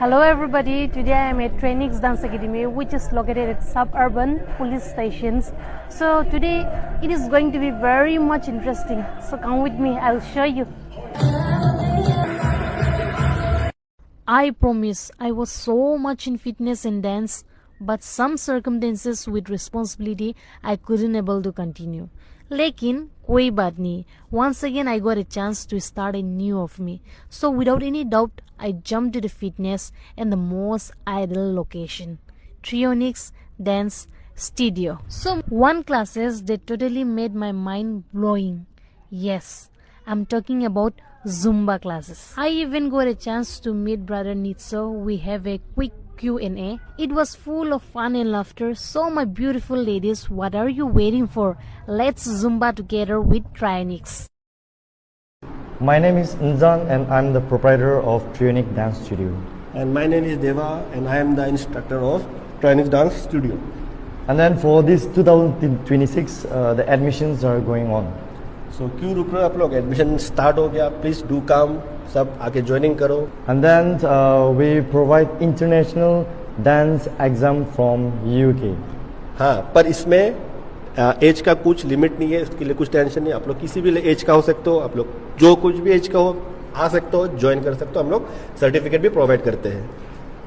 Hello everybody, today I am at Trainix Dance Academy which is located at suburban police stations. So today it is going to be very much interesting. So come with me, I'll show you. I promise I was so much in fitness and dance, but some circumstances with responsibility I couldn't able to continue. Lekin koi baat nahi. Once again I got a chance to start a new of me. So without any doubt I jumped to the fitness and the most ideal location, Trainix Dance Studio. So one classes that totally made my mind blowing. Yes, I'm talking about Zumba classes. I even got a chance to meet brother Nitso. We have a quick Q&A. It was full of fun and laughter. So my beautiful ladies, what are you waiting for? Let's Zumba together with Trainix. My name is Nzan and I'm the proprietor of Trainix Dance Studio. And my name is Deva and I am the instructor of Trainix Dance Studio. And then for this 2026, the admissions are going on. So क्यों रुक रहे हो आप लोग? Admission start हो गया. Please do come. सब आके joining करो. And then we provide international dance exam from UK. हाँ, पर इसमें एज का कुछ लिमिट नहीं है, उसके लिए कुछ टेंशन नहीं. आप लोग किसी भी एज का हो सकते हो, आप लोग जो कुछ भी एज का हो आ सकते हो, ज्वाइन कर सकते हो. हम लोग सर्टिफिकेट भी प्रोवाइड करते हैं.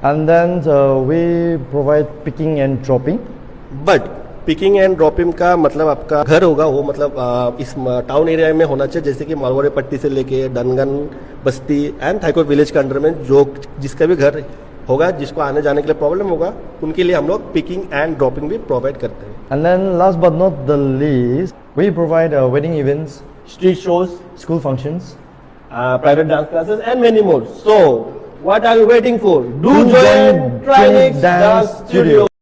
And then we provide picking and dropping. But picking and dropping का मतलब आपका घर होगा वो मतलब इस टाउन एरिया में होना चाहिए, जैसे कि मालवाड़ी पट्टी से लेके डनगन बस्ती एंड थाईको विलेज के अंडर में जो जिसका भी घर होगा, जिसको आने जाने के लिए प्रॉब्लम होगा, उनके लिए हम लोग पिकिंग एंड ड्रॉपिंग भी प्रोवाइड करते हैं. And then last but not the least, we provide wedding events, street shows, school functions, private dance classes and many more. So what are you waiting for? Do Do join join Trainix Dance Dance Studio.